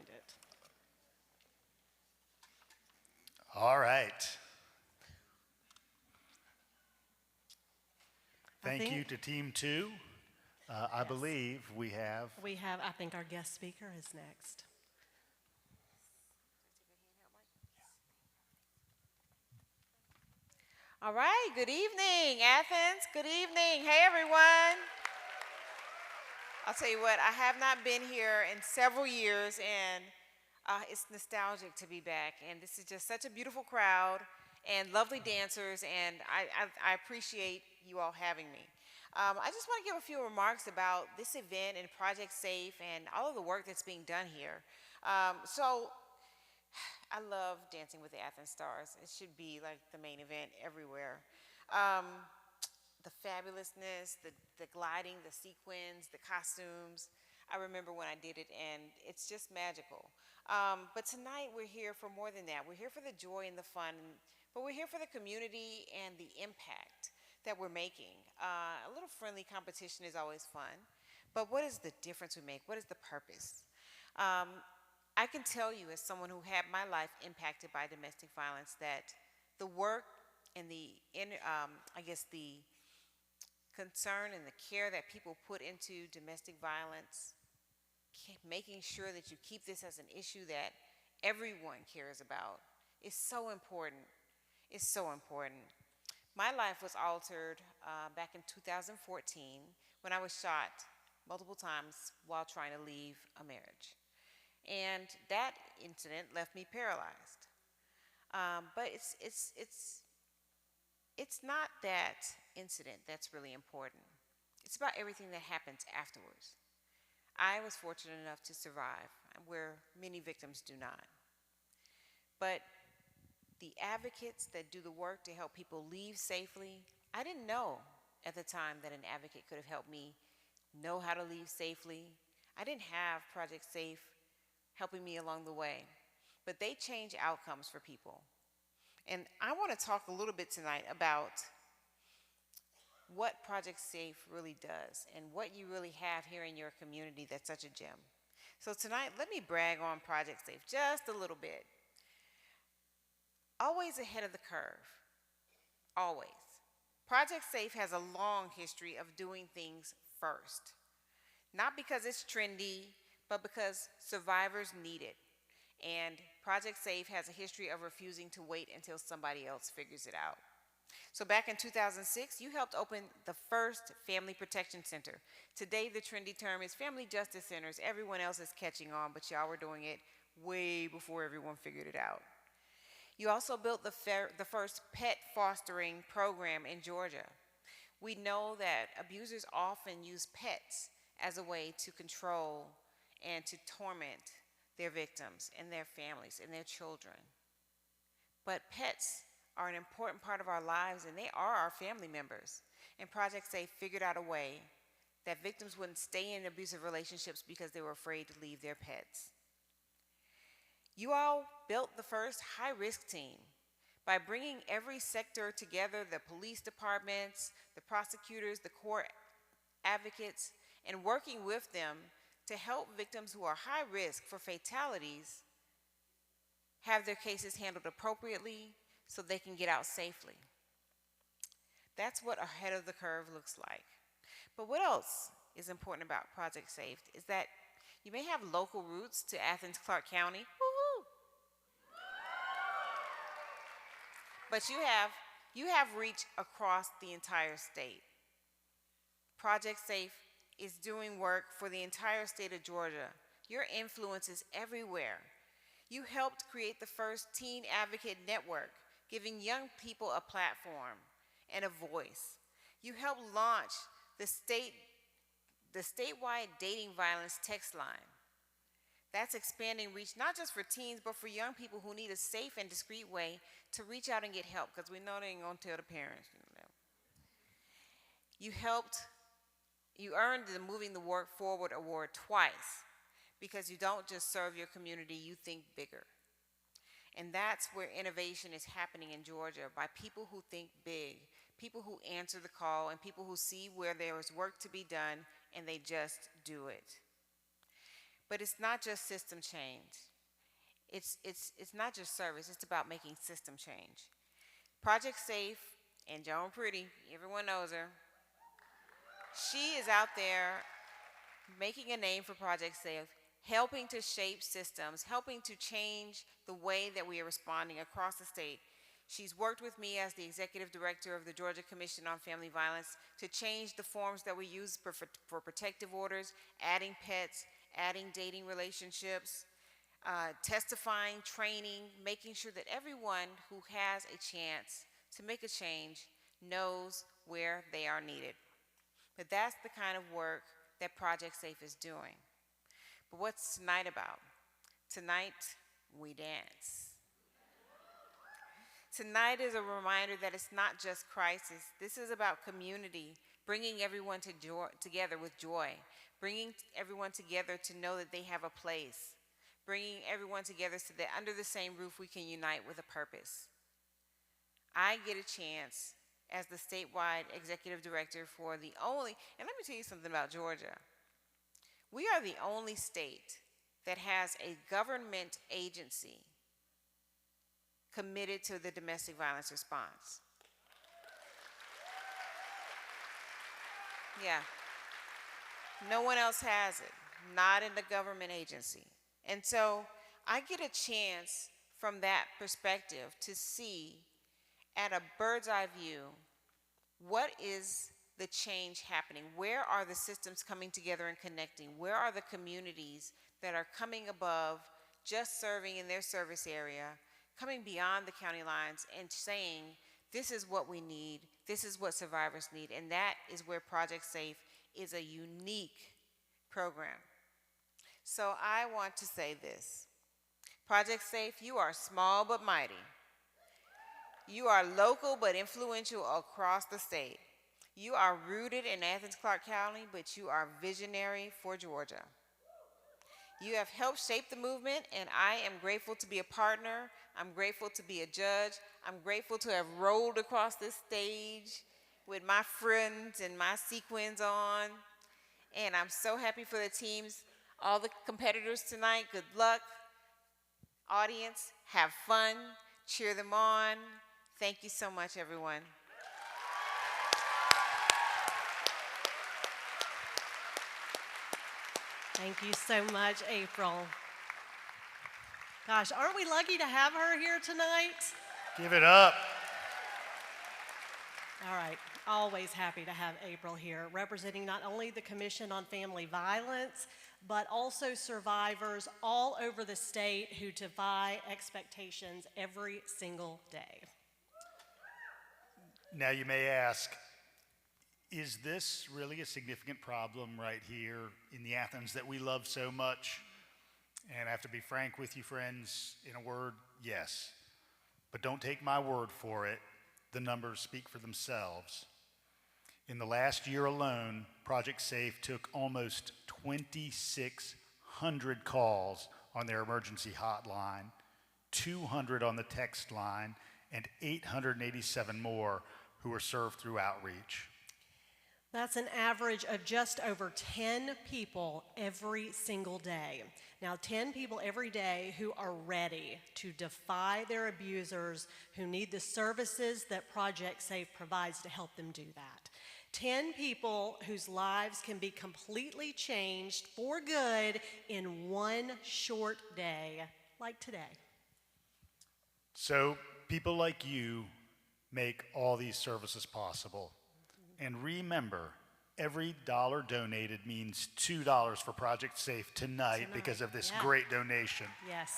find it. All right. I Thank you think, to Team Two. I yes, believe we have. we have, I think our guest speaker is next. All right, good evening, Athens. Good evening. Hey, everyone. I'll tell you what, I have not been here in several years, and it's nostalgic to be back. And this is just such a beautiful crowd and lovely dancers, and I appreciate you all having me. I just want to give a few remarks about this event and Project Safe and all of the work that's being done here. So, I love Dancing with the Athens Stars. It should be like the main event everywhere. Um, the fabulousness, the gliding, the sequins, the costumes. I remember when I did it, and it's just magical. But tonight we're here for more than that. We're here for the joy and the fun, but we're here for the community and the impact that we're making. A little friendly competition is always fun, but what is the difference we make? What is the purpose? Um, I can tell you, as someone who had my life impacted by domestic violence, that the work and I guess the concern and the care that people put into domestic violence, making sure that you keep this as an issue that everyone cares about, is so important. It's so important. My life was altered back in 2014 when I was shot multiple times while trying to leave a marriage. And that incident left me paralyzed. But it's not that incident that's really important. It's about everything that happens afterwards. I was fortunate enough to survive, where many victims do not. But the advocates that do the work to help people leave safely, I didn't know at the time that an advocate could have helped me know how to leave safely. I didn't have Project Safe helping me along the way, but they change outcomes for people. And I want to talk a little bit tonight about what Project Safe really does and what you really have here in your community that's such a gem. So tonight, let me brag on Project Safe just a little bit. Always ahead of the curve, always. Project Safe has a long history of doing things first, not because it's trendy, but because survivors need it. And Project Safe has a history of refusing to wait until somebody else figures it out. So back in 2006, you helped open the first Family Protection Center. Today, the trendy term is Family Justice Centers. Everyone else is catching on, but y'all were doing it way before everyone figured it out. You also built the first pet fostering program in Georgia. We know that abusers often use pets as a way to control and to torment their victims and their families and their children. But pets are an important part of our lives, and they are our family members. And Project Safe figured out a way that victims wouldn't stay in abusive relationships because they were afraid to leave their pets. You all built the first high risk team by bringing every sector together, the police departments, the prosecutors, the court advocates, and working with them to help victims who are high risk for fatalities have their cases handled appropriately so they can get out safely. That's what ahead of the curve looks like. But what else is important about Project Safe is that you may have local roots to Athens, Clarke County, woo-hoo, but you have reach across the entire state. Project Safe is doing work for the entire state of Georgia. Your influence is everywhere. You helped create the first teen advocate network, giving young people a platform and a voice. You helped launch the statewide dating violence text line. That's expanding reach not just for teens, but for young people who need a safe and discreet way to reach out and get help, because we know they ain't gonna tell the parents. You helped, you earned the Moving the Work Forward Award twice because you don't just serve your community, you think bigger. And that's where innovation is happening in Georgia, by people who think big, people who answer the call, and people who see where there is work to be done and they just do it. But it's not just system change. It's not just service, it's about making system change. Project Safe and Joan Pretty, everyone knows her. She is out there making a name for Project Safe, helping to shape systems, helping to change the way that we are responding across the state. She's worked with me as the executive director of the Georgia Commission on Family Violence to change the forms that we use for protective orders, adding pets, adding dating relationships, testifying, training, making sure that everyone who has a chance to make a change knows where they are needed. But that's the kind of work that Project Safe is doing. But what's tonight about? Tonight, we dance. Tonight is a reminder that it's not just crisis. This is about community, bringing everyone together with joy, bringing everyone together to know that they have a place, bringing everyone together so that under the same roof we can unite with a purpose. I get a chance as the statewide executive director for the only, and let me tell you something about Georgia. We are the only state that has a government agency committed to the domestic violence response. Yeah. No one else has it, not in the government agency. And so I get a chance from that perspective to see at a bird's eye view, what is the change happening? Where are the systems coming together and connecting? Where are the communities that are coming above just serving in their service area, coming beyond the county lines and saying, this is what we need, this is what survivors need, and that is where Project Safe is a unique program. So I want to say this. Project Safe, you are small but mighty. You are local but influential across the state. You are rooted in Athens, Clarke County, but you are visionary for Georgia. You have helped shape the movement, and I am grateful to be a partner. I'm grateful to be a judge. I'm grateful to have rolled across this stage with my friends and my sequins on. And I'm so happy for the teams, all the competitors tonight. Good luck. Audience, have fun. Cheer them on. Thank you so much, everyone. Thank you so much, April. Gosh, aren't we lucky to have her here tonight? Give it up. All right, always happy to have April here, representing not only the Commission on Family Violence, but also survivors all over the state who defy expectations every single day. Now you may ask, is this really a significant problem right here in the Athens that we love so much? And I have to be frank with you, friends, in a word, yes. But don't take my word for it. The numbers speak for themselves. In the last year alone, Project Safe took almost 2,600 calls on their emergency hotline, 200 on the text line, and 887 more who were served through outreach. That's an average of just over 10 people every single day. Now, 10 people every day who are ready to defy their abusers, who need the services that Project Safe provides to help them do that. 10 people whose lives can be completely changed for good in one short day, like today. So people like you make all these services possible. And remember, every dollar donated means $2 for Project Safe tonight because of this great donation. Yes.